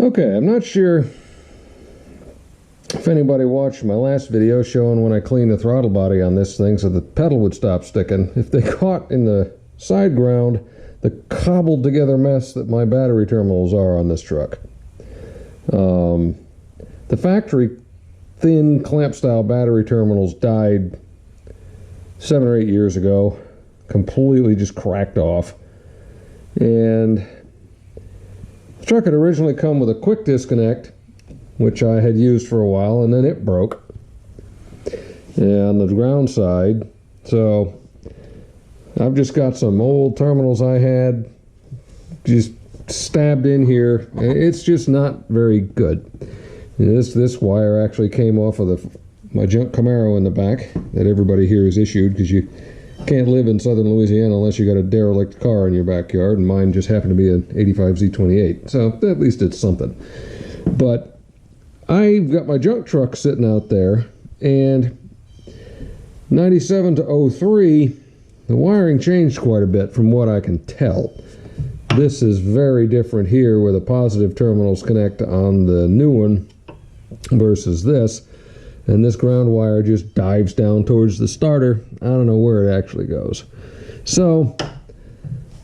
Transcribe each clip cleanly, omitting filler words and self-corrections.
Okay, I'm not sure if anybody watched my last video showing when I cleaned the throttle body on this thing so the pedal would stop sticking. If they caught in the side ground the cobbled together mess that my battery terminals are on this truck. The factory thin clamp style battery terminals died 7 or 8 years ago, completely just cracked off, and the truck had originally come with a quick disconnect, which I had used for a while, and then it broke on the ground side. So I've just got some old terminals I had just stabbed in here. It's just not very good. This wire actually came off of my junk Camaro in the back that everybody here is issued, because you can't live in southern Louisiana unless you got a derelict car in your backyard, and mine just happened to be an 85 Z28, so at least it's something. But I've got my junk truck sitting out there, and 97 to 03, the wiring changed quite a bit from what I can tell. This is very different here, where the positive terminals connect on the new one versus this, and this ground wire just dives down towards the starter. I don't know where it actually goes. So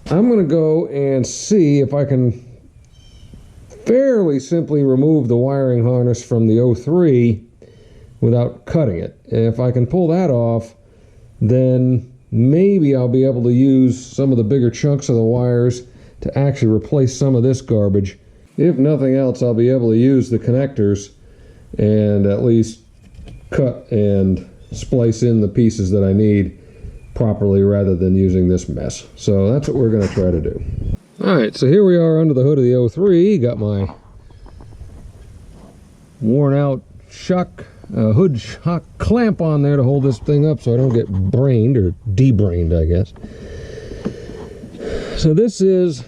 I'm going to go and see if I can fairly simply remove the wiring harness from the 03 without cutting it. And if I can pull that off, then maybe I'll be able to use some of the bigger chunks of the wires to actually replace some of this garbage. If nothing else, I'll be able to use the connectors and at least cut and splice in the pieces that I need properly rather than using this mess. So that's what we're going to try to do. Alright, so here we are under the hood of the 03. Got my worn out hood shock clamp on there to hold this thing up so I don't get brained, or debrained, I guess. So this is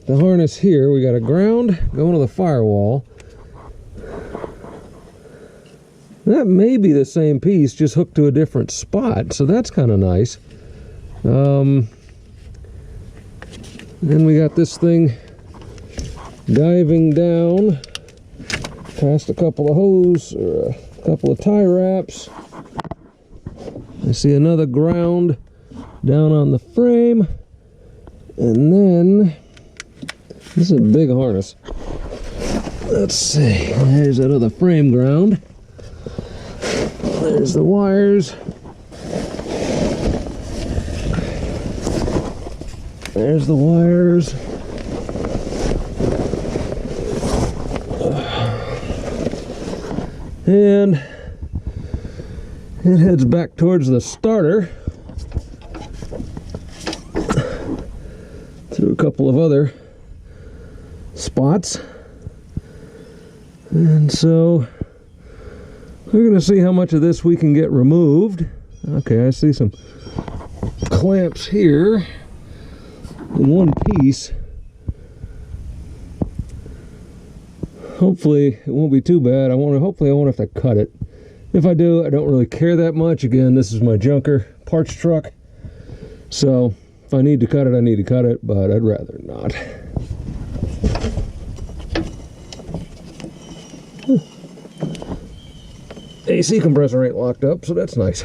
the harness here. We got a ground going to the firewall. That may be the same piece, just hooked to a different spot, so that's kind of nice. Then we got this thing diving down past a couple of hose, or a couple of tie wraps. I see another ground down on the frame, and then this is a big harness. Let's see, there's that other frame ground. There's the wires. There's the wires. And it heads back towards the starter through a couple of other spots. And so we're going to see how much of this we can get removed. Okay, I see some clamps here in one piece. Hopefully it won't be too bad. Hopefully I won't have to cut it. If I do, I don't really care that much. Again, this is my junker parts truck, so if I need to cut it, I need to cut it, but I'd rather not. AC compressor ain't locked up, so that's nice.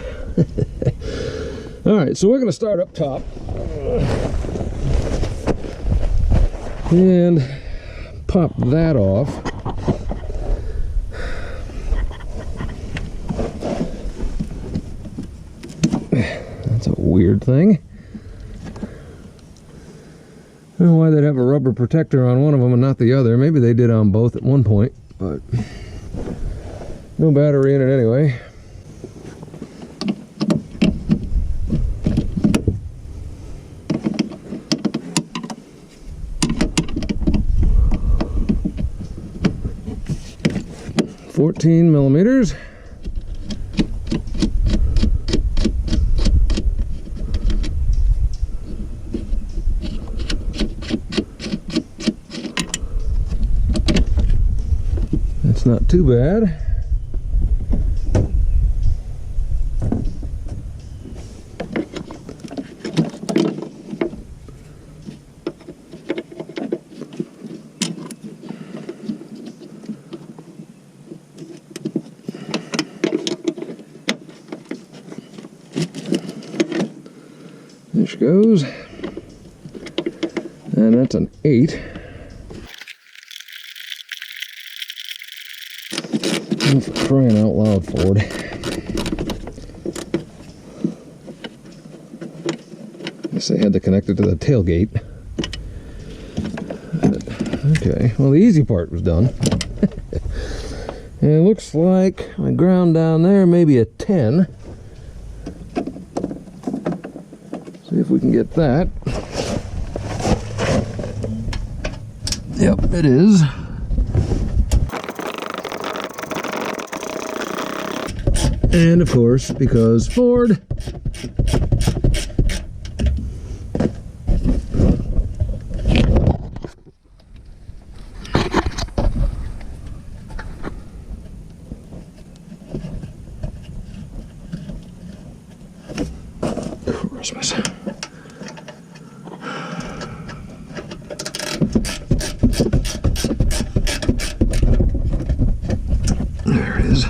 Alright, so we're going to start up top and pop that off. That's a weird thing. I don't know why they'd have a rubber protector on one of them and not the other. Maybe they did on both at one point, but no battery in it anyway. $14mm. That's not too bad. she goes. And that's an 8. Oh, for crying out loud, Ford. Guess I had to connect it to the tailgate. Okay, well, the easy part was done. And it looks like my ground down there maybe a 10. See if we can get that. Yep, it is. And of course, because Ford. Christmas. There it is.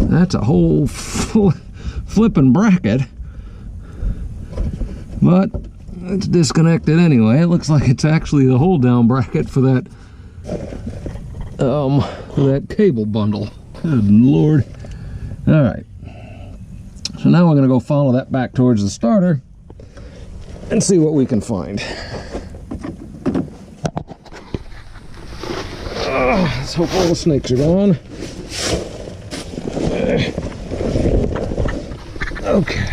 That's a whole flipping bracket, but it's disconnected anyway. It looks like it's actually the hold down bracket for that cable bundle. Good Lord. All right, so now we're going to go follow that back towards the starter and see what we can find. Let's hope all the snakes are gone. Okay.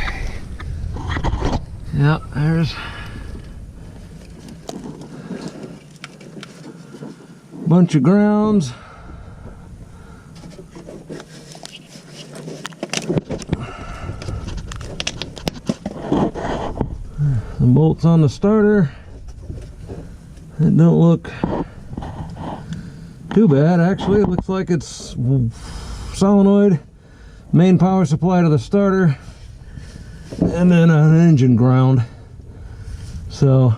Yep, there's a bunch of grounds. The bolts on the starter, it don't look too bad actually. It looks like it's solenoid, main power supply to the starter, and then an engine ground. So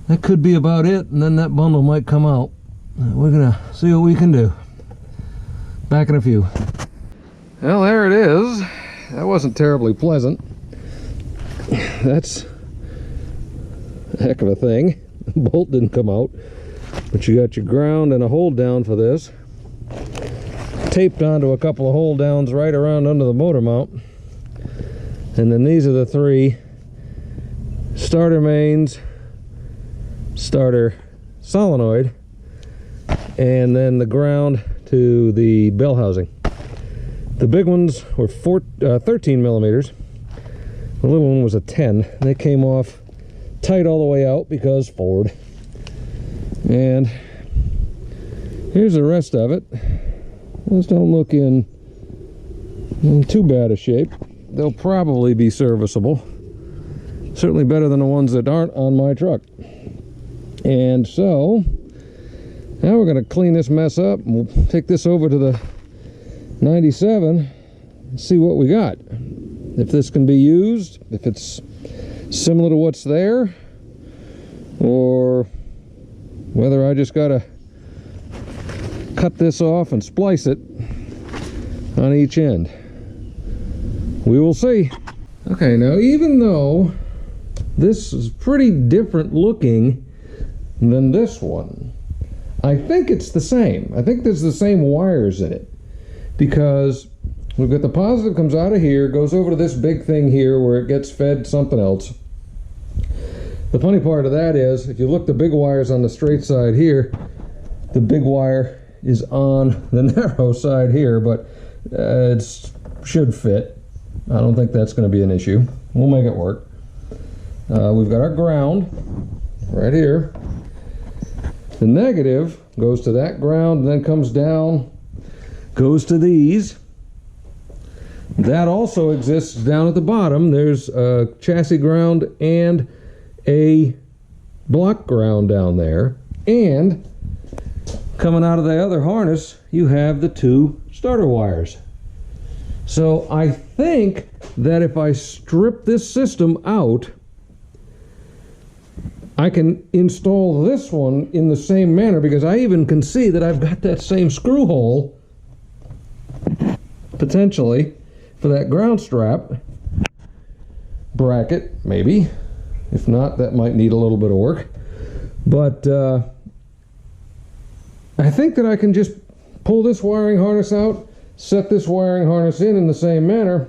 that could be about it, and then that bundle might come out. We're gonna see what we can do. Back in a few. Well, there it is. That wasn't terribly pleasant. That's a heck of a thing. The bolt didn't come out, but you got your ground and a hold down for this, taped onto a couple of hold downs right around under the motor mount. And then these are the 3 starter mains, starter solenoid, and then the ground to the bell housing. The big ones were 13 millimeters. The little one was a 10. They came off tight all the way out because Ford. And here's the rest of it. Those don't look in too bad a shape. They'll probably be serviceable. Certainly better than the ones that aren't on my truck. And so now we're going to clean this mess up, and we'll take this over to the 97 and see what we got. If this can be used, if it's similar to what's there, or whether I just gotta cut this off and splice it on each end. We will see. Okay, now even though this is pretty different looking than this one, I think it's the same. I think there's the same wires in it, because we've got the positive comes out of here, goes over to this big thing here where it gets fed something else. The funny part of that is, if you look the big wires on the straight side here, the big wire is on the narrow side here, but it should fit. I don't think that's going to be an issue. We'll make it work. We've got our ground right here. The negative goes to that ground and then comes down, goes to these. That also exists down at the bottom. There's a chassis ground and a block ground down there. And coming out of the other harness, you have the 2 starter wires. So I think that if I strip this system out, I can install this one in the same manner, because I even can see that I've got that same screw hole potentially for that ground strap bracket, maybe. If not, that might need a little bit of work. But I think that I can just pull this wiring harness out, set this wiring harness in the same manner,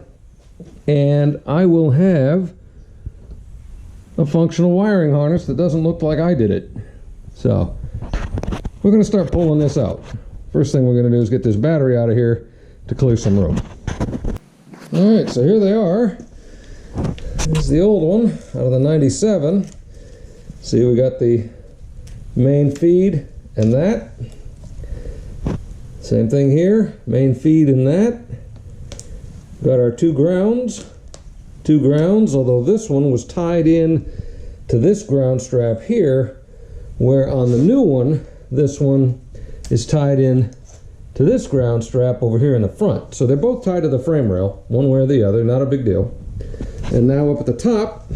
and I will have a functional wiring harness that doesn't look like I did it. So we're going to start pulling this out. First thing we're going to do is get this battery out of here to clear some room. Alright, so here they are. This is the old one out of the 97. See, we got the main feed and that. Same thing here, main feed and that. Got our two grounds, although this one was tied in to this ground strap here, where on the new one, this one is tied in to this ground strap over here in the front. So they're both tied to the frame rail, one way or the other, not a big deal. And now up at the top,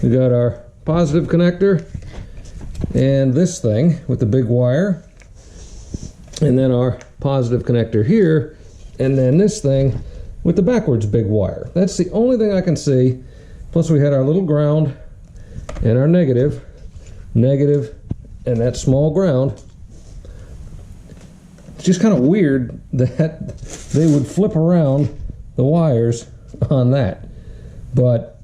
we got our positive connector and this thing with the big wire, and then our positive connector here, and then this thing with the backwards big wire. That's the only thing I can see. Plus we had our little ground and our negative, and that small ground. It's just kind of weird that they would flip around the wires on that. But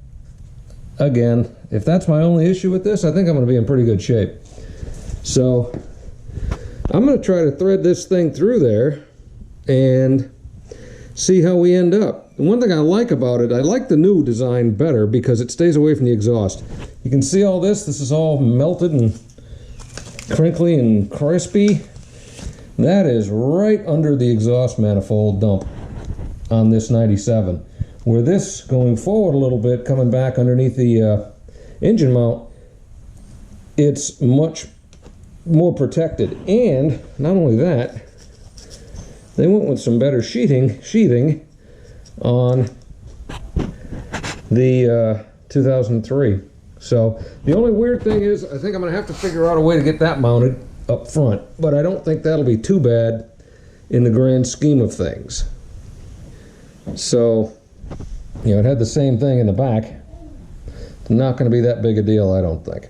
again, if that's my only issue with this, I think I'm going to be in pretty good shape. So I'm going to try to thread this thing through there and see how we end up. And one thing I like about it, I like the new design better because it stays away from the exhaust. You can see all this is all melted and crinkly and crispy. That is right under the exhaust manifold dump on this 97. Where this, going forward a little bit, coming back underneath the engine mount, it's much more protected. And not only that, they went with some better sheathing on the 2003. So the only weird thing is, I think I'm going to have to figure out a way to get that mounted up front, but I don't think that'll be too bad in the grand scheme of things. So, you know, it had the same thing in the back. It's not going to be that big a deal, I don't think.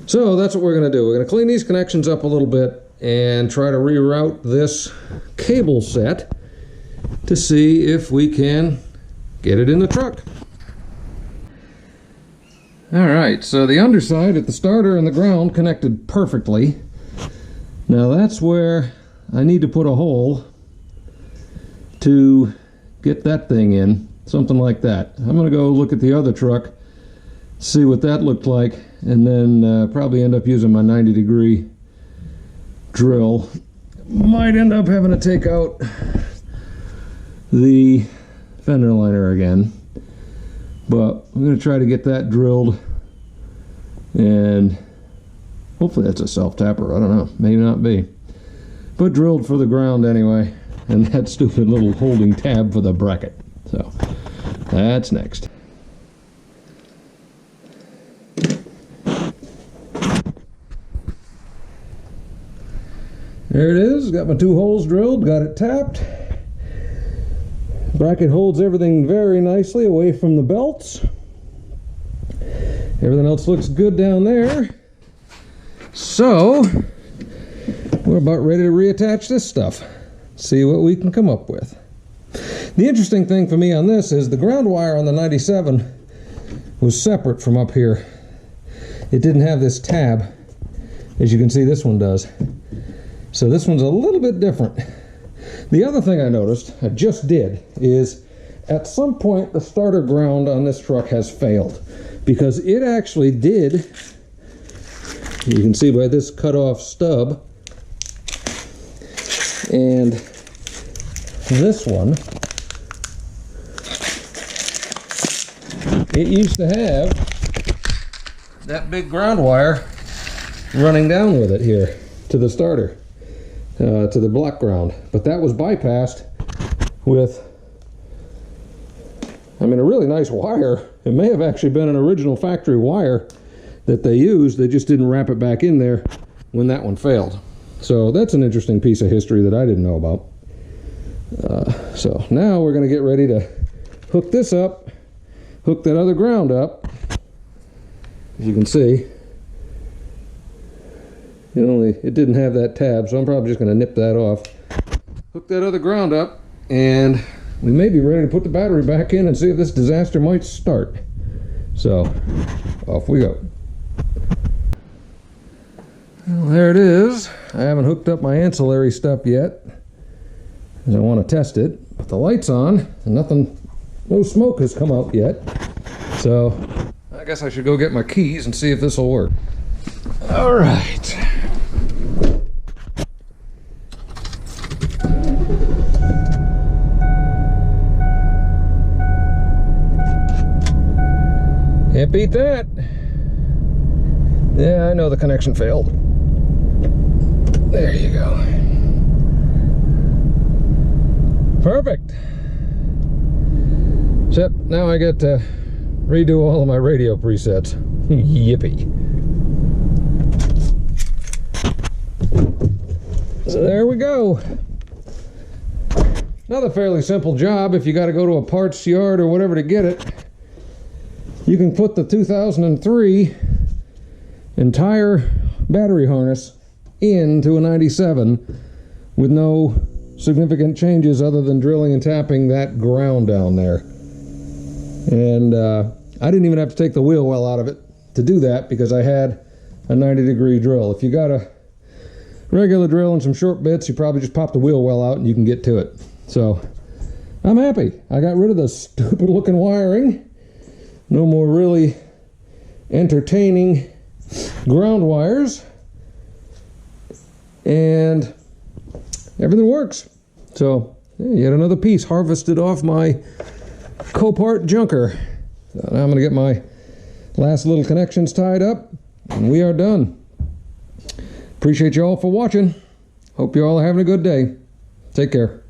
So that's what we're going to do. We're going to clean these connections up a little bit and try to reroute this cable set to see if we can get it in the truck. Alright, so the underside at the starter and the ground connected perfectly. Now that's where I need to put a hole to get that thing in, something like that. I'm going to go look at the other truck, see what that looked like, and then probably end up using my 90-degree drill. Might end up having to take out the fender liner again, but I'm going to try to get that drilled, and hopefully that's a self-tapper. I don't know, maybe not be, but drilled for the ground anyway, and that stupid little holding tab for the bracket. So that's next. There it is, got my two holes drilled, got it tapped. Bracket holds everything very nicely away from the belts. Everything else looks good down there. So we're about ready to reattach this stuff. See what we can come up with. The interesting thing for me on this is the ground wire on the 97 was separate from up here. It didn't have this tab. As you can see, this one does. So this one's a little bit different. The other thing I noticed, I just did, is at some point the starter ground on this truck has failed, because it actually did, you can see by this cut off stub, and this one, it used to have that big ground wire running down with it here to the starter. To the block ground, but that was bypassed with, I mean, a really nice wire. It may have actually been an original factory wire that they used. They just didn't wrap it back in there when that one failed. So that's an interesting piece of history that I didn't know about. So now we're going to get ready to hook this up, hook that other ground up. As you can see, it didn't have that tab, so I'm probably just going to nip that off. Hook that other ground up, and we may be ready to put the battery back in and see if this disaster might start. So, off we go. Well, there it is. I haven't hooked up my ancillary stuff yet, because I want to test it. But the light's on, and no smoke has come out yet. So, I guess I should go get my keys and see if this will work. All right. Can't beat that. Yeah, I know the connection failed. There you go. Perfect. Except now I get to redo all of my radio presets. Yippee. So there we go. Another fairly simple job. If you got to go to a parts yard or whatever to get it, you can put the 2003 entire battery harness into a 97 with no significant changes other than drilling and tapping that ground down there. And I didn't even have to take the wheel well out of it to do that, because I had a 90-degree drill. If you got a regular drill and some short bits, you probably just pop the wheel well out and you can get to it. So I'm happy. I got rid of the stupid looking wiring. No more really entertaining ground wires, and everything works. So yet another piece harvested off my Copart junker. So now I'm going to get my last little connections tied up, and we are done. Appreciate you all for watching. Hope you all are having a good day. Take care.